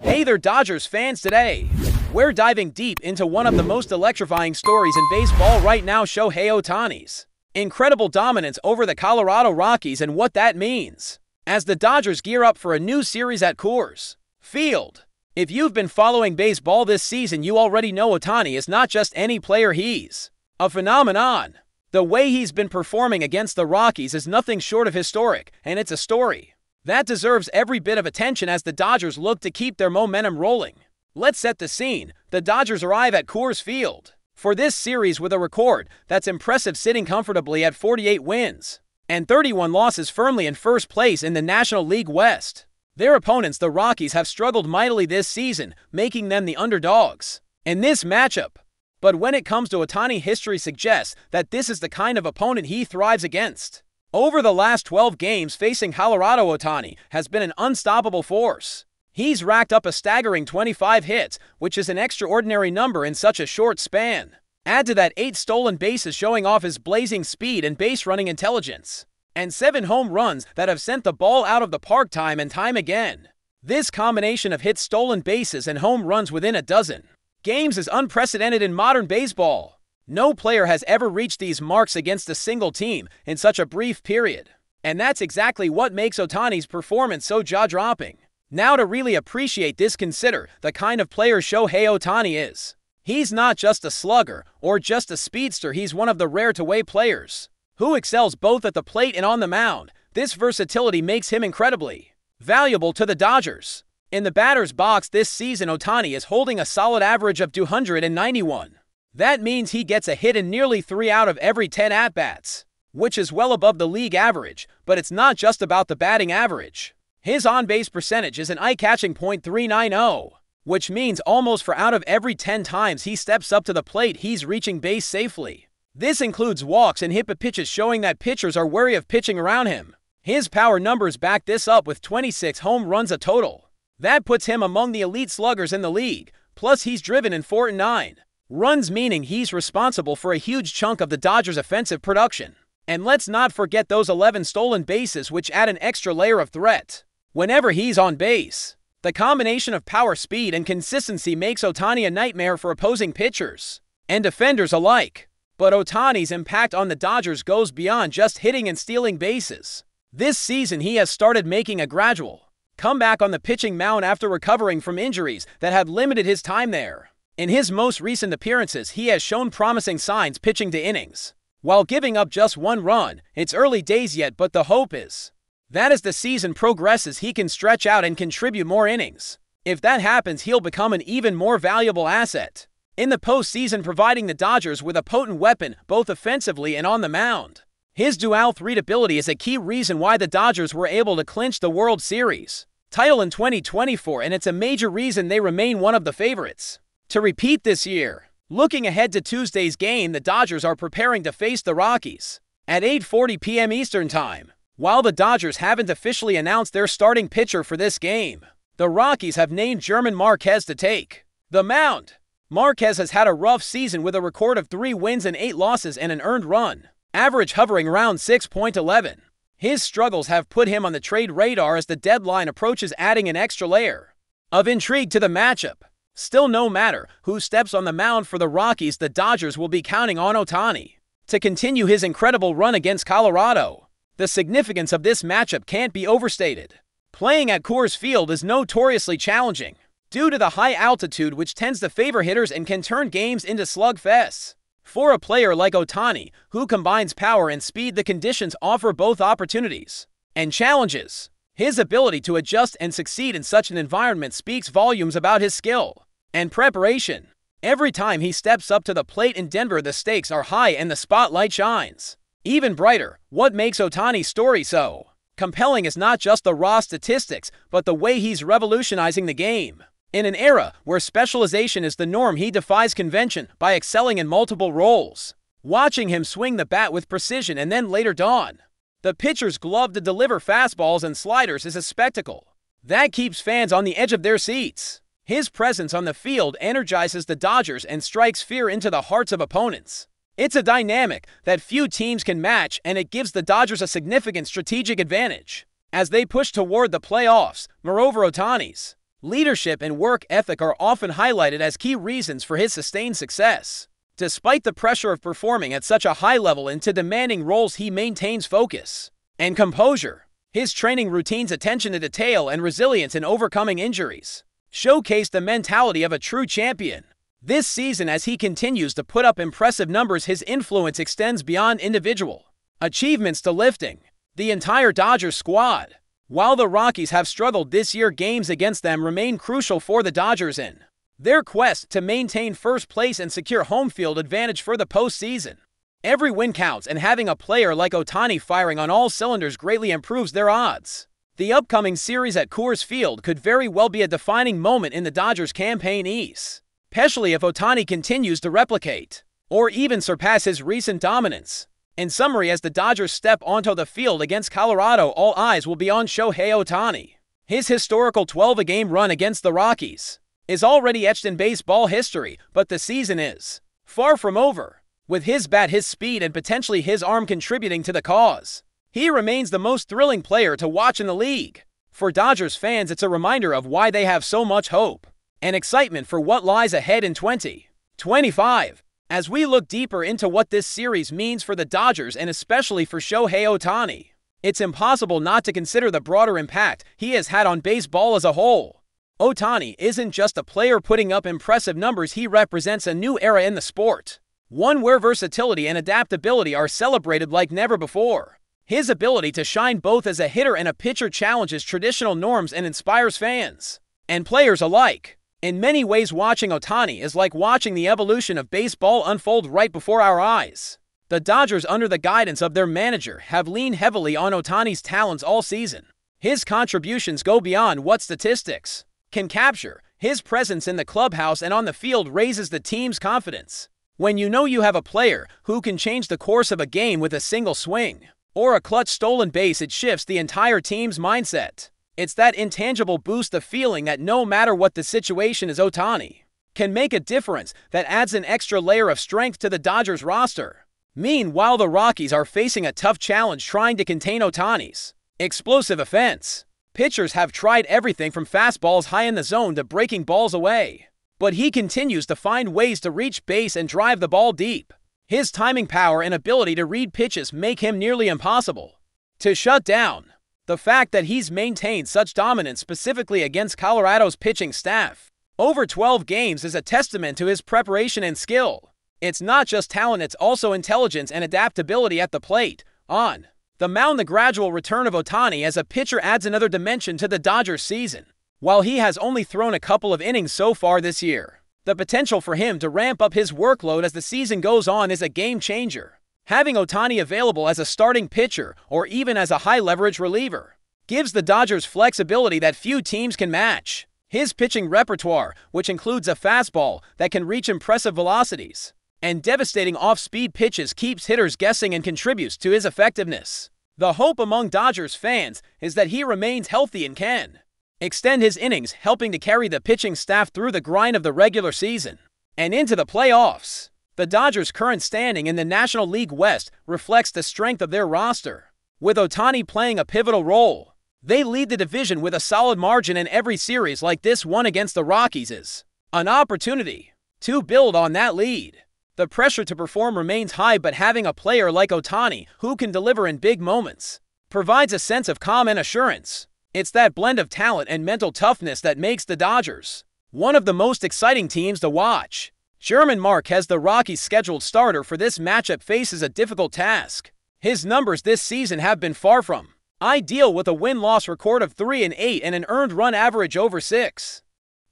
Hey there, Dodgers fans. Today, we're diving deep into one of the most electrifying stories in baseball right now, Shohei Ohtani's incredible dominance over the Colorado Rockies and what that means as the Dodgers gear up for a new series at Coors Field. If you've been following baseball this season, you already know Ohtani is not just any player, he's a phenomenon. The way he's been performing against the Rockies is nothing short of historic, and it's a story that deserves every bit of attention as the Dodgers look to keep their momentum rolling. Let's set the scene. The Dodgers arrive at Coors Field for this series with a record that's impressive, sitting comfortably at 48 wins and 31 losses, firmly in first place in the National League West. Their opponents, the Rockies, have struggled mightily this season, making them the underdogs in this matchup. But when it comes to Ohtani, history suggests that this is the kind of opponent he thrives against. Over the last 12 games facing Colorado, Ohtani has been an unstoppable force. He's racked up a staggering 25 hits, which is an extraordinary number in such a short span. Add to that 8 stolen bases, showing off his blazing speed and base-running intelligence, and 7 home runs that have sent the ball out of the park time and time again. This combination of hits, stolen bases, and home runs within a dozen games is unprecedented in modern baseball. No player has ever reached these marks against a single team in such a brief period. And that's exactly what makes Ohtani's performance so jaw-dropping. Now, to really appreciate this, consider the kind of player Shohei Ohtani is. He's not just a slugger or just a speedster, he's one of the rare two-way players who excels both at the plate and on the mound. This versatility makes him incredibly valuable to the Dodgers. In the batter's box this season, Ohtani is holding a solid average of 291. That means he gets a hit in nearly 3 out of every 10 at-bats, which is well above the league average. But it's not just about the batting average. His on-base percentage is an eye-catching .390, which means almost 4 out of every 10 times he steps up to the plate, he's reaching base safely. This includes walks and hit pitches, showing that pitchers are wary of pitching around him. His power numbers back this up with 26 home runs a total. That puts him among the elite sluggers in the league. Plus, he's driven in 4 and 9 runs, meaning he's responsible for a huge chunk of the Dodgers' offensive production. And let's not forget those 11 stolen bases, which add an extra layer of threat whenever he's on base. The combination of power, speed, and consistency makes Ohtani a nightmare for opposing pitchers and defenders alike. But Ohtani's impact on the Dodgers goes beyond just hitting and stealing bases. This season, he has started making a gradual comeback on the pitching mound after recovering from injuries that had limited his time there. In his most recent appearances, he has shown promising signs, pitching to innings while giving up just 1 run. It's early days yet, but the hope is that as the season progresses, he can stretch out and contribute more innings. If that happens, he'll become an even more valuable asset in the postseason, providing the Dodgers with a potent weapon both offensively and on the mound. His dual threat ability is a key reason why the Dodgers were able to clinch the World Series title in 2024, and it's a major reason they remain one of the favorites to repeat this year. Looking ahead to Tuesday's game, the Dodgers are preparing to face the Rockies at 8:40 p.m. Eastern Time. While the Dodgers haven't officially announced their starting pitcher for this game, the Rockies have named German Marquez to take the mound. Marquez has had a rough season with a record of 3 wins and 8 losses and an earned run average hovering around 6.11. His struggles have put him on the trade radar as the deadline approaches, adding an extra layer of intrigue to the matchup. Still, no matter who steps on the mound for the Rockies, the Dodgers will be counting on Ohtani to continue his incredible run against Colorado. The significance of this matchup can't be overstated. Playing at Coors Field is notoriously challenging due to the high altitude, which tends to favor hitters and can turn games into slugfests. For a player like Ohtani, who combines power and speed, the conditions offer both opportunities and challenges. His ability to adjust and succeed in such an environment speaks volumes about his skill and preparation. Every time he steps up to the plate in Denver, the stakes are high and the spotlight shines even brighter. What makes Ohtani's story so compelling is not just the raw statistics, but the way he's revolutionizing the game. In an era where specialization is the norm, he defies convention by excelling in multiple roles. Watching him swing the bat with precision and then later don the pitcher's glove to deliver fastballs and sliders is a spectacle that keeps fans on the edge of their seats. His presence on the field energizes the Dodgers and strikes fear into the hearts of opponents. It's a dynamic that few teams can match, and it gives the Dodgers a significant strategic advantage as they push toward the playoffs. Moreover, Ohtani's Leadership and work ethic are often highlighted as key reasons for his sustained success. Despite the pressure of performing at such a high level into demanding roles, he maintains focus and composure. His training routines, attention to detail, and resilience in overcoming injuries showcase the mentality of a true champion. This season, as he continues to put up impressive numbers, his influence extends beyond individual achievements to lifting the entire Dodgers squad. While the Rockies have struggled this year, games against them remain crucial for the Dodgers in their quest to maintain first place and secure home field advantage for the postseason. Every win counts, and having a player like Ohtani firing on all cylinders greatly improves their odds. The upcoming series at Coors Field could very well be a defining moment in the Dodgers' campaign, especially if Ohtani continues to replicate or even surpass his recent dominance. In summary, as the Dodgers step onto the field against Colorado, all eyes will be on Shohei Ohtani. His historical 12-game run against the Rockies is already etched in baseball history, but the season is far from over. With his bat, his speed, and potentially his arm contributing to the cause, he remains the most thrilling player to watch in the league. For Dodgers fans, it's a reminder of why they have so much hope and excitement for what lies ahead in 2025. As we look deeper into what this series means for the Dodgers and especially for Shohei Ohtani, it's impossible not to consider the broader impact he has had on baseball as a whole. Ohtani isn't just a player putting up impressive numbers, he represents a new era in the sport, one where versatility and adaptability are celebrated like never before. His ability to shine both as a hitter and a pitcher challenges traditional norms and inspires fans and players alike. In many ways, watching Ohtani is like watching the evolution of baseball unfold right before our eyes. The Dodgers, under the guidance of their manager, have leaned heavily on Ohtani's talents all season. His contributions go beyond what statistics can capture. His presence in the clubhouse and on the field raises the team's confidence. When you know you have a player who can change the course of a game with a single swing or a clutch stolen base, it shifts the entire team's mindset. It's that intangible boost, the feeling that no matter what the situation is, Ohtani can make a difference, that adds an extra layer of strength to the Dodgers roster. Meanwhile, the Rockies are facing a tough challenge trying to contain Ohtani's explosive offense. Pitchers have tried everything from fastballs high in the zone to breaking balls away, but he continues to find ways to reach base and drive the ball deep. His timing, power, and ability to read pitches make him nearly impossible to shut down. The fact that he's maintained such dominance, specifically against Colorado's pitching staff over 12 games, is a testament to his preparation and skill. It's not just talent, it's also intelligence and adaptability at the plate. On the mound, the gradual return of Ohtani as a pitcher adds another dimension to the Dodgers season. While he has only thrown a couple of innings so far this year, the potential for him to ramp up his workload as the season goes on is a game changer. Having Ohtani available as a starting pitcher or even as a high-leverage reliever gives the Dodgers flexibility that few teams can match. His pitching repertoire, which includes a fastball that can reach impressive velocities and devastating off-speed pitches, keeps hitters guessing and contributes to his effectiveness. The hope among Dodgers fans is that he remains healthy and can extend his innings, helping to carry the pitching staff through the grind of the regular season and into the playoffs. The Dodgers' current standing in the National League West reflects the strength of their roster. With Ohtani playing a pivotal role, they lead the division with a solid margin, and every series like this one against the Rockies is an opportunity to build on that lead. The pressure to perform remains high, but having a player like Ohtani who can deliver in big moments provides a sense of calm and assurance. It's that blend of talent and mental toughness that makes the Dodgers one of the most exciting teams to watch. German Marquez, the Rockies' scheduled starter for this matchup, faces a difficult task. His numbers this season have been far from ideal, with a win-loss record of 3-8 and an earned run average over 6.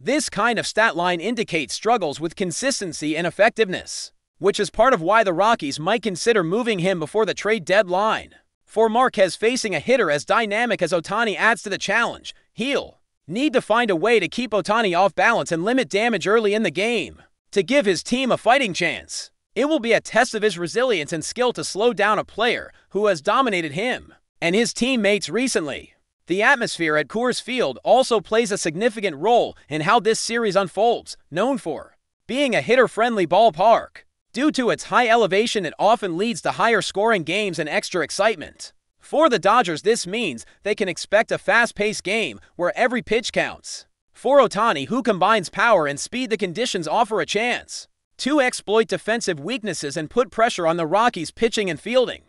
This kind of stat line indicates struggles with consistency and effectiveness, which is part of why the Rockies might consider moving him before the trade deadline. For Marquez, facing a hitter as dynamic as Ohtani adds to the challenge. He'll need to find a way to keep Ohtani off balance and limit damage early in the game to give his team a fighting chance. It will be a test of his resilience and skill to slow down a player who has dominated him and his teammates recently. The atmosphere at Coors Field also plays a significant role in how this series unfolds. Known for being a hitter-friendly ballpark, due to its high elevation, it often leads to higher scoring games and extra excitement. For the Dodgers, this means they can expect a fast-paced game where every pitch counts. For Ohtani, who combines power and speed, the conditions offer a chance to exploit defensive weaknesses and put pressure on the Rockies' pitching and fielding.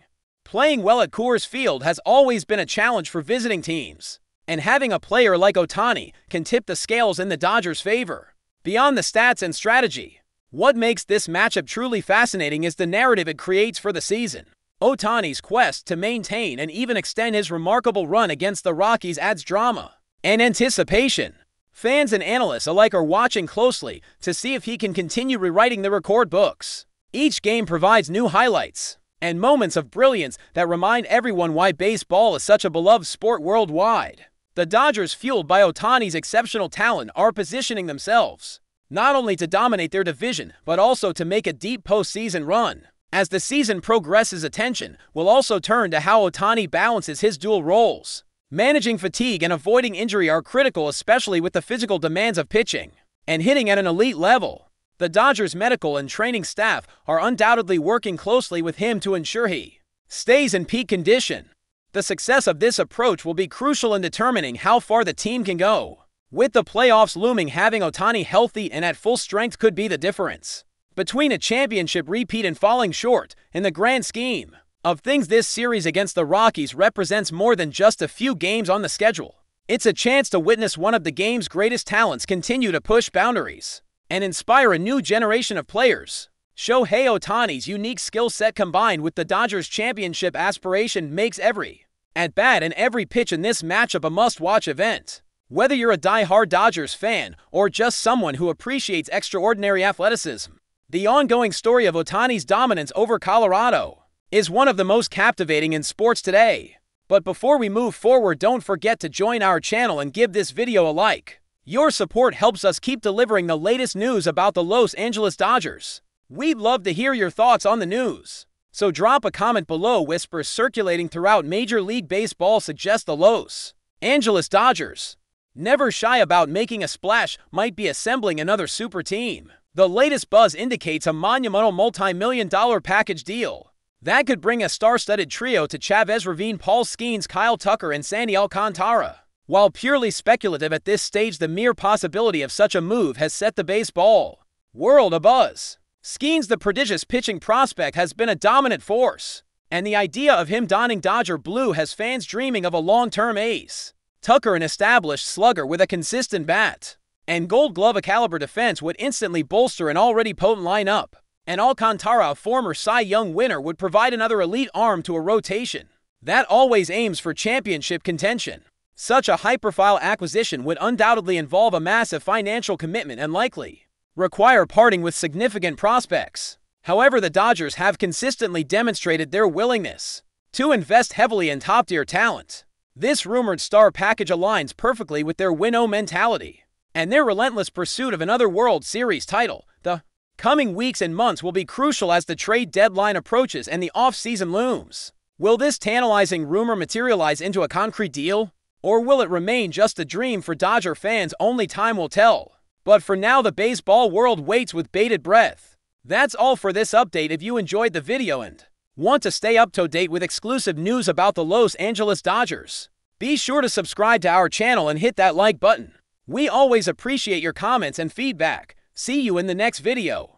Playing well at Coors Field has always been a challenge for visiting teams, and having a player like Ohtani can tip the scales in the Dodgers' favor. Beyond the stats and strategy, what makes this matchup truly fascinating is the narrative it creates for the season. Ohtani's quest to maintain and even extend his remarkable run against the Rockies adds drama and anticipation. Fans and analysts alike are watching closely to see if he can continue rewriting the record books. Each game provides new highlights and moments of brilliance that remind everyone why baseball is such a beloved sport worldwide. The Dodgers, fueled by Ohtani's exceptional talent, are positioning themselves not only to dominate their division, but also to make a deep postseason run. As the season progresses, attention will also turn to how Ohtani balances his dual roles. Managing fatigue and avoiding injury are critical, especially with the physical demands of pitching and hitting at an elite level. The Dodgers' medical and training staff are undoubtedly working closely with him to ensure he stays in peak condition. The success of this approach will be crucial in determining how far the team can go. With the playoffs looming, having Ohtani healthy and at full strength could be the difference between a championship repeat and falling short. In the grand scheme of things, this series against the Rockies represents more than just a few games on the schedule. It's a chance to witness one of the game's greatest talents continue to push boundaries and inspire a new generation of players. Shohei Ohtani's unique skill set combined with the Dodgers' championship aspiration makes every at-bat and every pitch in this matchup a must-watch event. Whether you're a die-hard Dodgers fan or just someone who appreciates extraordinary athleticism, the ongoing story of Ohtani's dominance over Colorado is one of the most captivating in sports today. But before we move forward, don't forget to join our channel and give this video a like. Your support helps us keep delivering the latest news about the Los Angeles Dodgers. We'd love to hear your thoughts on the news, so drop a comment below. Whispers circulating throughout Major League Baseball suggest the Los Angeles Dodgers, never shy about making a splash, might be assembling another super team. The latest buzz indicates a monumental multi-million-dollar package deal that could bring a star-studded trio to Chavez Ravine, Paul Skenes, Kyle Tucker, and Sandy Alcantara. While purely speculative at this stage, the mere possibility of such a move has set the baseball world abuzz. Skenes, the prodigious pitching prospect, has been a dominant force, and the idea of him donning Dodger blue has fans dreaming of a long-term ace. Tucker, an established slugger with a consistent bat and Gold Glove caliber defense, would instantly bolster an already potent lineup. And Alcantara, a former Cy Young winner, would provide another elite arm to a rotation that always aims for championship contention. Such a high-profile acquisition would undoubtedly involve a massive financial commitment and likely require parting with significant prospects. However, the Dodgers have consistently demonstrated their willingness to invest heavily in top-tier talent. This rumored star package aligns perfectly with their win-o mentality and their relentless pursuit of another World Series title. The coming weeks and months will be crucial as the trade deadline approaches and the off-season looms. Will this tantalizing rumor materialize into a concrete deal, or will it remain just a dream for Dodger fans? Only time will tell. But for now, the baseball world waits with bated breath. That's all for this update. If you enjoyed the video and want to stay up to date with exclusive news about the Los Angeles Dodgers, be sure to subscribe to our channel and hit that like button. We always appreciate your comments and feedback. See you in the next video.